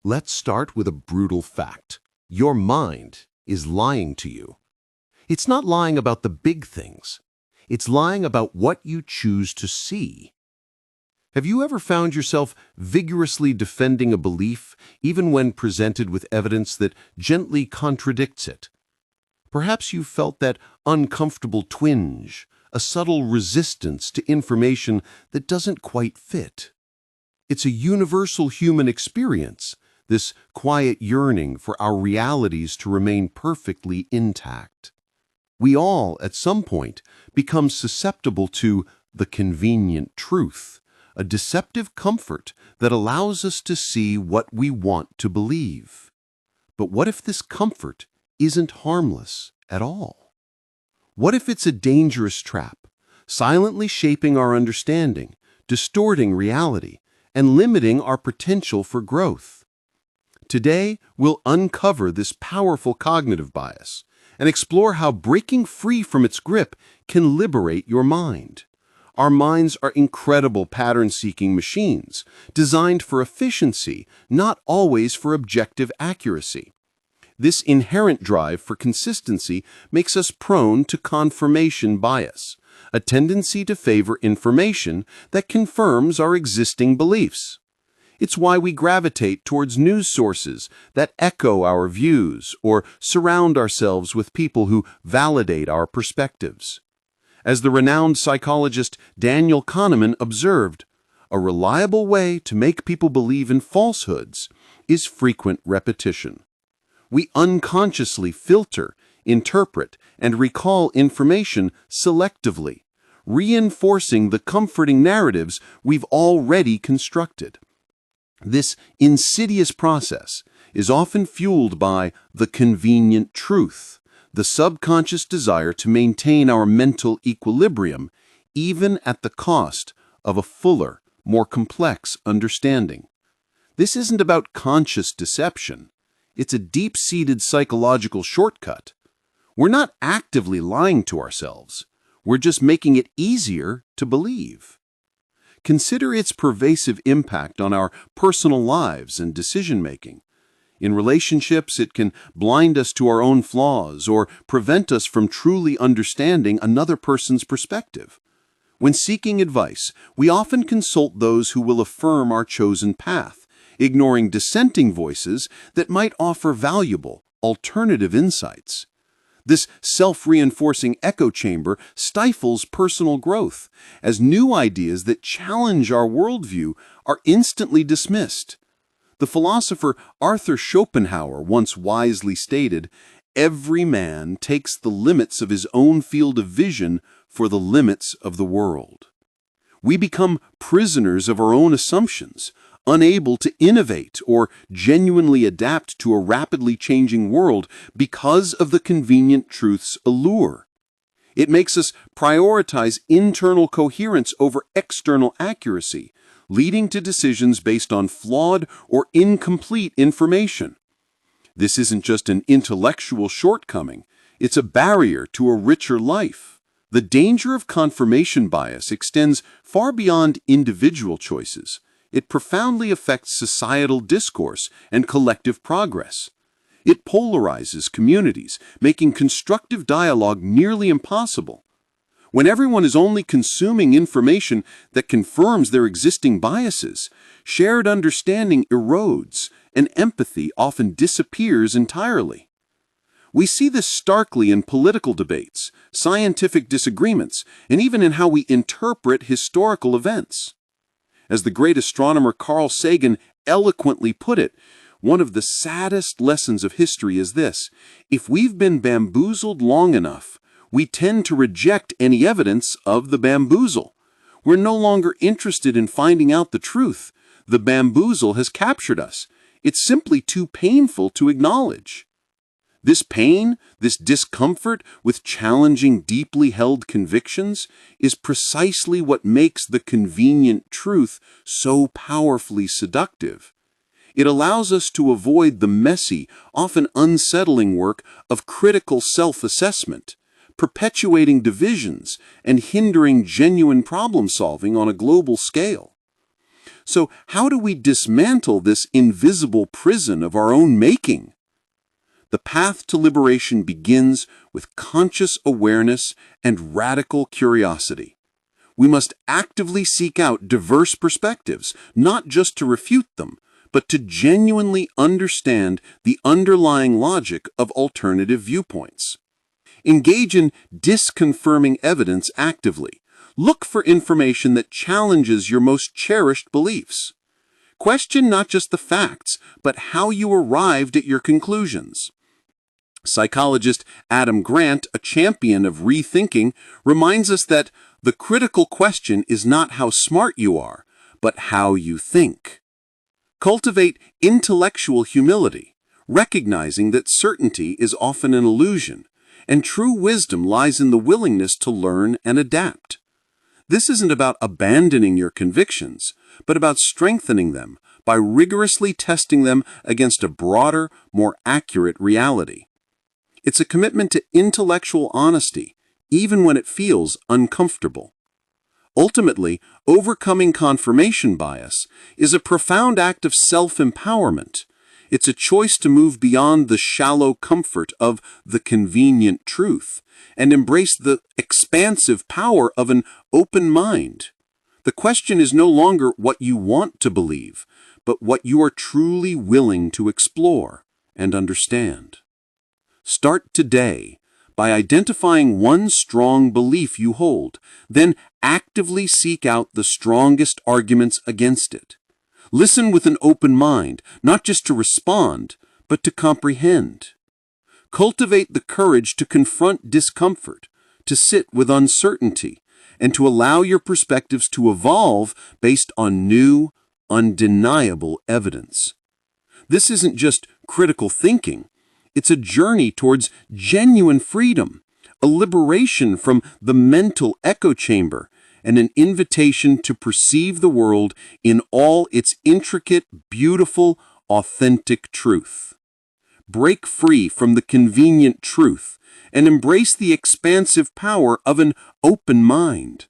Let's start with a brutal fact. Your mind is lying to you. It's not lying about the big things. It's lying about what you choose to see. Have you ever found yourself vigorously defending a belief, even when presented with evidence that gently contradicts it? Perhaps you've felt that uncomfortable twinge, a subtle resistance to information that doesn't quite fit. It's a universal human experience, this quiet yearning for our realities to remain perfectly intact. We all, at some point, become susceptible to the convenient truth, a deceptive comfort that allows us to see what we want to believe. But what if this comfort isn't harmless at all? What if it's a dangerous trap, silently shaping our understanding, distorting reality, and limiting our potential for growth? Today, we'll uncover this powerful cognitive bias and explore how breaking free from its grip can liberate your mind. Our minds are incredible pattern-seeking machines, designed for efficiency, not always for objective accuracy. This inherent drive for consistency makes us prone to confirmation bias, a tendency to favor information that confirms our existing beliefs. It's why we gravitate towards news sources that echo our views or surround ourselves with people who validate our perspectives. As the renowned psychologist Daniel Kahneman observed, a reliable way to make people believe in falsehoods is frequent repetition. We unconsciously filter, interpret, and recall information selectively, reinforcing the comforting narratives we've already constructed. This insidious process is often fueled by the convenient truth, the subconscious desire to maintain our mental equilibrium, even at the cost of a fuller, more complex understanding. This isn't about conscious deception. It's a deep-seated psychological shortcut. We're not actively lying to ourselves. We're just making it easier to believe. Consider its pervasive impact on our personal lives and decision-making. In relationships, it can blind us to our own flaws or prevent us from truly understanding another person's perspective. When seeking advice, we often consult those who will affirm our chosen path, ignoring dissenting voices that might offer valuable, alternative insights. This self-reinforcing echo chamber stifles personal growth, as new ideas that challenge our worldview are instantly dismissed. The philosopher Arthur Schopenhauer once wisely stated, "Every man takes the limits of his own field of vision for the limits of the world." We become prisoners of our own assumptions, unable to innovate or genuinely adapt to a rapidly changing world because of the convenient truth's allure. It makes us prioritize internal coherence over external accuracy, leading to decisions based on flawed or incomplete information. This isn't just an intellectual shortcoming, it's a barrier to a richer life. The danger of confirmation bias extends far beyond individual choices. It profoundly affects societal discourse and collective progress. It polarizes communities, making constructive dialogue nearly impossible. When everyone is only consuming information that confirms their existing biases, shared understanding erodes and empathy often disappears entirely. We see this starkly in political debates, scientific disagreements, and even in how we interpret historical events. As the great astronomer Carl Sagan eloquently put it, one of the saddest lessons of history is this: if we've been bamboozled long enough, we tend to reject any evidence of the bamboozle. We're no longer interested in finding out the truth. The bamboozle has captured us. It's simply too painful to acknowledge. This pain, this discomfort with challenging deeply held convictions is precisely what makes the convenient truth so powerfully seductive. It allows us to avoid the messy, often unsettling work of critical self-assessment, perpetuating divisions and hindering genuine problem-solving on a global scale. So how do we dismantle this invisible prison of our own making? The path to liberation begins with conscious awareness and radical curiosity. We must actively seek out diverse perspectives, not just to refute them, but to genuinely understand the underlying logic of alternative viewpoints. Engage in disconfirming evidence actively. Look for information that challenges your most cherished beliefs. Question not just the facts, but how you arrived at your conclusions. Psychologist Adam Grant, a champion of rethinking, reminds us that the critical question is not how smart you are, but how you think. Cultivate intellectual humility, recognizing that certainty is often an illusion, and true wisdom lies in the willingness to learn and adapt. This isn't about abandoning your convictions, but about strengthening them by rigorously testing them against a broader, more accurate reality. It's a commitment to intellectual honesty, even when it feels uncomfortable. Ultimately, overcoming confirmation bias is a profound act of self-empowerment. It's a choice to move beyond the shallow comfort of the convenient truth and embrace the expansive power of an open mind. The question is no longer what you want to believe, but what you are truly willing to explore and understand. Start today by identifying one strong belief you hold, then actively seek out the strongest arguments against it. Listen with an open mind, not just to respond, but to comprehend. Cultivate the courage to confront discomfort, to sit with uncertainty, and to allow your perspectives to evolve based on new, undeniable evidence. This isn't just critical thinking. It's a journey towards genuine freedom, a liberation from the mental echo chamber, and an invitation to perceive the world in all its intricate, beautiful, authentic truth. Break free from the convenient truth and embrace the expansive power of an open mind.